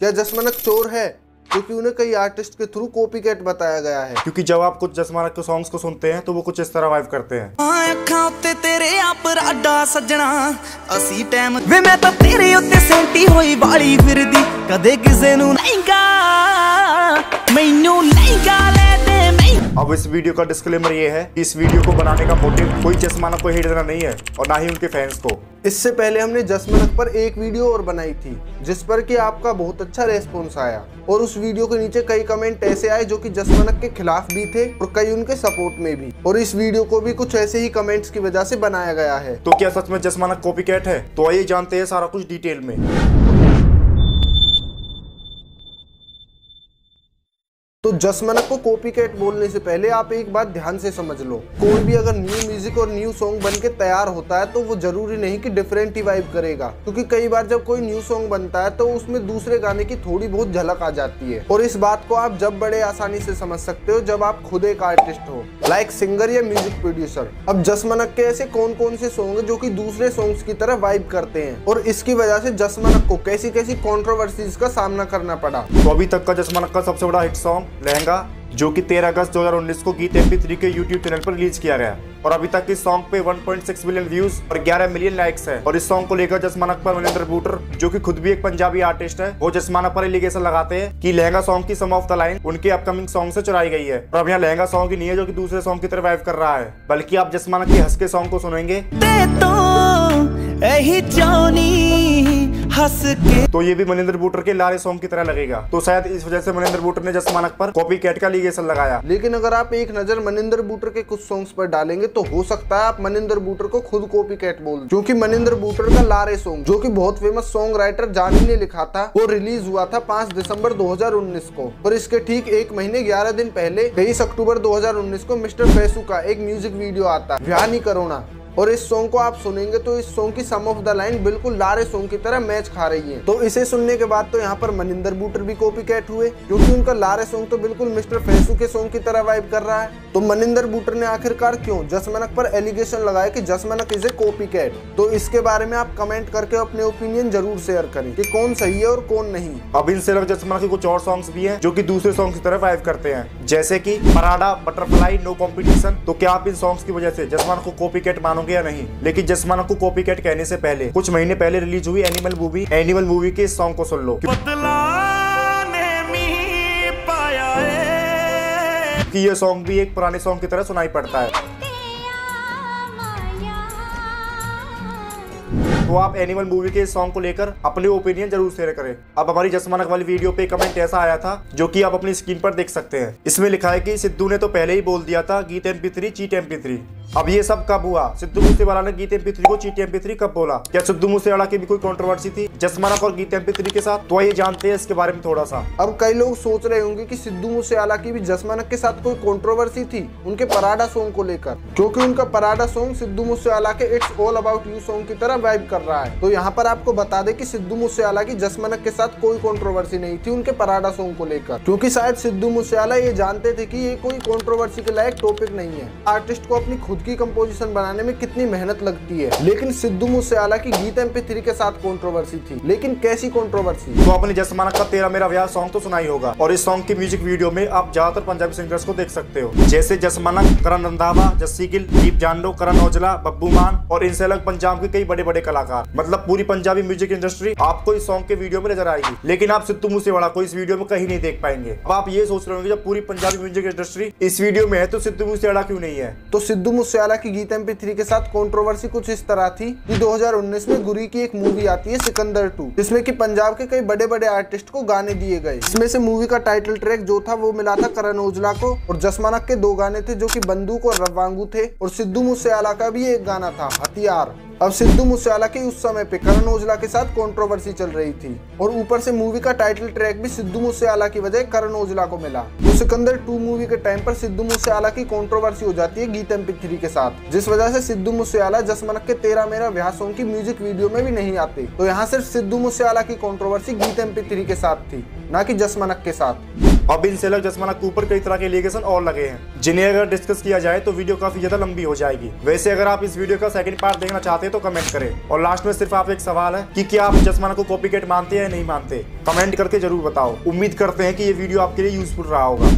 क्या जसमानक चोर है? क्योंकि उन्हें कई आर्टिस्ट के थ्रू कॉपीकैट बताया गया है। क्योंकि जब आप कुछ जसमानक के सॉन्ग्स को सुनते हैं तो वो कुछ इस तरह वाइब करते हैं। अब इस वीडियो का डिस्क्लेमर ये है कि इस वीडियो को बनाने का मोटिव कोई जसमानक को हिट देना नहीं है और ना ही उनके फैंस को। इससे पहले हमने जसमानक पर एक वीडियो और बनाई थी जिस पर कि आपका बहुत अच्छा रेस्पॉन्स आया और उस वीडियो के नीचे कई कमेंट ऐसे आए जो कि जसमानक के खिलाफ भी थे और कई उनके सपोर्ट में भी, और इस वीडियो को भी कुछ ऐसे ही कमेंट्स की वजह से बनाया गया है। तो क्या सच में जसमानक कॉपीकैट है? तो आइए जानते हैं सारा कुछ डिटेल में। तो जसमानक को कॉपीकैट बोलने से पहले आप एक बात ध्यान से समझ लो, कोई भी अगर न्यू म्यूजिक और न्यू सॉन्ग बन के तैयार होता है तो वो जरूरी नहीं कि डिफरेंट ही वाइब करेगा, क्योंकि कई बार जब कोई न्यू सॉन्ग बनता है तो उसमें दूसरे गाने की थोड़ी बहुत झलक आ जाती है। और इस बात को आप जब बड़े आसानी से समझ सकते हो जब आप खुद एक आर्टिस्ट हो, लाइक सिंगर या म्यूजिक प्रोड्यूसर। अब जसमानक के ऐसे कौन कौन से सॉन्ग है जो कि दूसरे सॉन्ग्स की तरह वाइब करते हैं और इसकी वजह से जसमानक को कैसी कैसी कॉन्ट्रोवर्सीज का सामना करना पड़ा। तो अभी तक का जसमानक का सबसे बड़ा हिट सॉन्ग लहंगा, जो कि 13 अगस्त 2019 को गीत MP3 के YouTube चैनल पर रिलीज किया गया और अभी तक इस सॉन्ग पे 1.6 मिलियन व्यूज और 11 मिलियन लाइक्स है। और इस सॉन्ग को लेकर जसमानक पर मनिंदर बूटर, जो कि खुद भी एक पंजाबी आर्टिस्ट है, वो जसमानक पर एलिगेशन लगाते हैं कि लहंगा सॉन्ग की सम ऑफ द लाइन उनके अपकमिंग सॉन्ग से चुराई गई है। और अब यहाँ लहंगा सॉन्ग ही नहीं है जो कि दूसरे सॉन्ग की तरह वाइब कर रहा है, बल्कि आप जसमानक के हंस के सॉन्ग को सुनेंगे तो ये भी मनिंदर बूटर के लारे सॉन्ग की तरह लगेगा। तो शायद इस वजह से मनिंदर बूटर ने जसमानक पर कॉपीकैट का एलिगेशन लगाया। लेकिन अगर आप एक नजर मनिंदर बूटर के कुछ सॉन्ग्स पर डालेंगे तो हो सकता है आप मनिंदर बूटर को खुद कॉपीकैट बोल, क्योंकि मनिंदर बूटर का लारे सॉन्ग, जो कि बहुत फेमस सॉन्ग राइटर जानी ने लिखा था, वो रिलीज हुआ था 5 दिसंबर 2019 को। और इसके ठीक 1 महीने 11 दिन पहले 23 अक्टूबर 2019 को मिस्टर फैसू का एक म्यूजिक वीडियो आता है, व्यानी करोना। और इस सॉन्ग को आप सुनेंगे तो इस सॉन्ग की सम ऑफ द लाइन बिल्कुल लारे सॉन्ग की तरह मैच खा रही है। तो इसे सुनने के बाद तो यहाँ पर मनिंदर बूटर भी कॉपीकैट हुए, क्योंकि उनका लारे सॉन्ग तो बिल्कुल मिस्टर फैसू के सॉन्ग की तरह वाइब कर रहा है। तो मनिंदर बूटर ने आखिरकार क्यों जसमानक पर एलिगेशन लगाया कि जसमानक इज ए कॉपीकैट? तो इसके बारे में आप कमेंट करके अपने ओपिनियन जरूर शेयर करें कि कौन सही है और कौन नहीं। अब इनसे अलग जसमानक के कुछ और सॉन्ग्स भी हैं जो कि दूसरे सॉन्ग की तरह वाइब करते हैं, जैसे कि पराडा, बटरफ्लाई, नो कॉम्पिटिशन। तो क्या आप इन सॉन्ग्स की वजह से जसमानक को कॉपीकैट मानोगे या नहीं? लेकिन जसमानक को कॉपीकैट कहने से पहले कुछ महीने पहले रिलीज हुई एनिमल मूवी के इस सॉन्ग को सुन लो कि ये सॉन्ग भी एक पुराने सॉन्ग की तरह सुनाई पड़ता है। तो आप एनिमल मूवी के इस सॉन्ग को लेकर अपने ओपिनियन जरूर शेयर करें। अब हमारी जसमानक वाली वीडियो पे कमेंट ऐसा आया था जो कि आप अपनी स्क्रीन पर देख सकते हैं। इसमें लिखा है कि सिद्धू ने तो पहले ही बोल दिया था गीत MP3 चीट MP3। अब ये सब कब हुआ? सिद्धू मूसेवाला ने गीत MP3 को चीट MP3 कब बोला? क्या सिद्धू मूसेवाला की भी कोई कंट्रोवर्सी थी जसमानक और गीत MP3 के साथ? तो आइए जानते हैं इसके बारे में थोड़ा सा। अब कई लोग सोच रहे होंगे कि सिद्धू मूसेवाला की भी जसमानक के साथ कोई कंट्रोवर्सी थी उनके पराडा सॉन्ग को लेकर, क्योंकि उनका पराडा सॉन्ग सिद्धू मूसेवाला के it's all about you song की तरह वाइब कर रहा है। तो यहाँ पर आपको बता दें कि सिद्धू मूसेवाला की जसमानक के साथ कोई कंट्रोवर्सी नहीं थी उनके पराडा सॉन्ग को लेकर, क्योंकि शायद सिद्धू मूसेवाला ये जानते थे कि ये कोई कंट्रोवर्सी के लायक टॉपिक नहीं है। आर्टिस्ट को अपनी खुद की कंपोजिशन बनाने में कितनी मेहनत लगती है, लेकिन सिद्धू मूसेवाला की गीत MP3 के साथ कंट्रोवर्सी थी। लेकिन कैसी कंट्रोवर्सी? तो आपने जसमानक का तेरा मेरा ब्याह सॉन्ग तो सुना ही होगा और इस सॉन्ग की म्यूजिक वीडियो में आप ज्यादातर पंजाबी सिंगर्स को देख सकते हो, जैसे जसमानक, करण रंधावा, जस्सी गिल, दीप जांडो, करण औजला, बब्बू मान और इनसे अलग पंजाब के कई बड़े बड़े कलाकार। मतलब पूरी पंजाबी म्यूजिक इंडस्ट्री आपको इस सॉन्ग के वीडियो में नजर आएगी, लेकिन आप सिद्धू मूसेवाला को इस वीडियो में कहीं नहीं देख पाएंगे। अब आप ये सोच रहे होंगे जब पूरी पंजाबी म्यूजिक इंडस्ट्री इस वीडियो में है तो सिद्धू मूसेवाला क्यों नहीं है? तो सिद्धू मूसेवाला की गीत MP3 के साथ कंट्रोवर्सी कुछ इस तरह थी कि 2019 में गुरी की एक मूवी आती है सिकंदर 2, जिसमें कि पंजाब के कई बड़े बड़े आर्टिस्ट को गाने दिए गए। इसमें से मूवी का टाइटल ट्रैक जो था वो मिला था करण औजला को, और जसमानक के 2 गाने थे जो कि बंदूक और रवांगू थे, और सिद्धू मूसेवाला का भी एक गाना था हथियार। अब सिद्धू मूसेवाला की उस समय पे करण औजला के साथ कंट्रोवर्सी चल रही थी और ऊपर से मूवी का टाइटल ट्रैक भी सिद्धू मूसेवाला की वजह करण औजला को मिला। तो सिकंदर 2 मूवी के टाइम पर सिद्धू मूसेवाला की कंट्रोवर्सी हो जाती है गीत MP3 के साथ, जिस वजह से सिद्धू मूसेवाला जसमानक के तेरा मेरा ब्याह सॉन्ग की म्यूजिक वीडियो में भी नहीं आते। तो यहाँ सिर्फ सिद्धू मूसेवाला की कंट्रोवर्सी गीत MP3 के साथ थी, ना कि जसमानक के साथ। अब इनसे अलग जसमाना के ऊपर कई तरह के एलिगेशन और लगे हैं, जिन्हें अगर डिस्कस किया जाए तो वीडियो काफी ज्यादा लंबी हो जाएगी। वैसे अगर आप इस वीडियो का सेकंड पार्ट देखना चाहते हैं तो कमेंट करें। और लास्ट में सिर्फ आप एक सवाल है कि क्या आप जसमाना को कॉपीकैट मानते हैं या नहीं मानते, कमेंट करके जरूर बताओ। उम्मीद करते हैं कि ये वीडियो आपके लिए यूजफुल रहा होगा।